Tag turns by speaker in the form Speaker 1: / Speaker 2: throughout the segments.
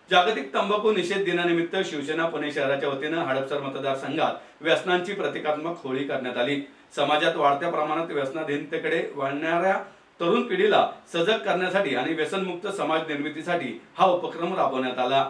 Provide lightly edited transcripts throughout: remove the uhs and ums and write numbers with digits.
Speaker 1: जागतिक तंबाखू निषेध दिनानिमित्त शिवसेना पुणे शहराच्या वतीने हडपसर मतदारसंघात व्यसनांची प्रतिकात्मक होळी करण्यात आली। समाजात वाढत्या प्रमाणात व्यसनाधीनतेकडे वळणाऱ्या तरुण पिढीला सजग करण्यासाठी आणि व्यसनमुक्त समाज निर्मितीसाठी हा उपक्रम राबवण्यात आला।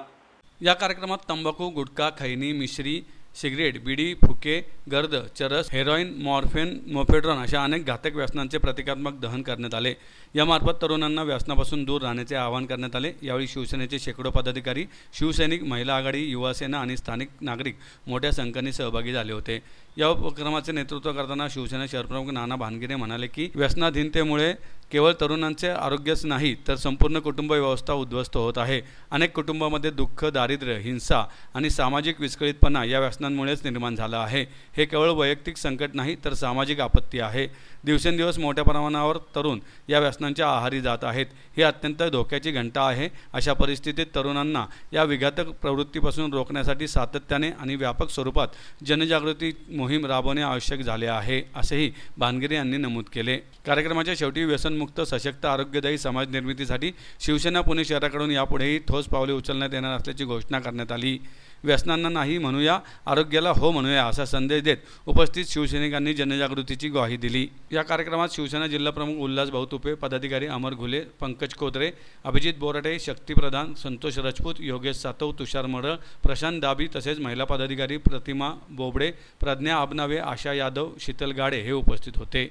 Speaker 1: या कार्यक्रमात तंबाखू, गुटखा, खैनी, मिश्री, सिगरेट, बीडी, फुके, गर्द, चरस, हेरोईन, मॉर्फिन, मोफेड्रॉन अशा अनेक घातक व्यसनांचे प्रतिकात्मक दहन करण्यात आले। यामार्फत तरुणांना व्यसनापासून दूर राहण्याचे आवाहन करण्यात आले। यावेळी शिवसेनेचे शेकडो पदाधिकारी, शिवसैनिक, महिला आघाडी, युवासेना आणि स्थानिक नागरिक मोठ्या संख्येने सहभागी झाले होते। या उपक्रमाचे नेतृत्व करताना शिवसेना शहरप्रमुख नाना भानगिरे म्हणाले की व्यसनाधीनतेमुळे केवळ तरुणांचे आरोग्यच नाही तर संपूर्ण कुटुंब व्यवस्था उद्ध्वस्त होत आहे। अनेक कुटुंबांमध्ये दुःख, दारिद्र्य, हिंसा आणि सामाजिक विस्कळीतपणा या व्यसनांमुळेच निर्माण झाला आहे। हे केवळ वैयक्तिक संकट नाही तर सामाजिक आपत्ती आहे। दिवसेंदिवस मोठ्या प्रमाणावर तरुण या व्यसनांच्या आहारी जात आहेत। ही अत्यंत धोक्याची घंटा आहे। अशा परिस्थितीत तरुणांना या विघातक प्रवृत्तीपासून रोखण्यासाठी सातत्याने आणि व्यापक स्वरूपात जनजागृती मोहीम राबवणे आवश्यक झाले आहे, असेही भानगिरे यांनी नमूद केले। कार्यक्रमाच्या शेवटी व्यसनमुक्त सशक्त आरोग्यदायी समाज निर्मितीसाठी शिवसेना पुणे शहराकडून यापुढेही ठोस पावले उचलण्यात येणार असल्याची घोषणा करण्यात आली। व्यसनांना नाही म्हणूया, आरोग्याला हो म्हणूया असा संदेश देत उपस्थित शिवसैनिकांनी जनजागृतीची ग्वाही दिली। या कार्यक्रमात शिवसेना जिल्हा प्रमुख उल्हास भाऊ तुपे, पदाधिकारी अमर घुले, पंकज कोत्रे, अभिजित बोराटे, शक्ती प्रधान, संतोष राजपूत, योगेश सातव, तुषार मडळ, प्रशांत दाबी तसेच महिला पदाधिकारी प्रतिमा बोबडे, प्रज्ञा आबनावे, आशा यादव, शीतल गाडे हे उपस्थित होते।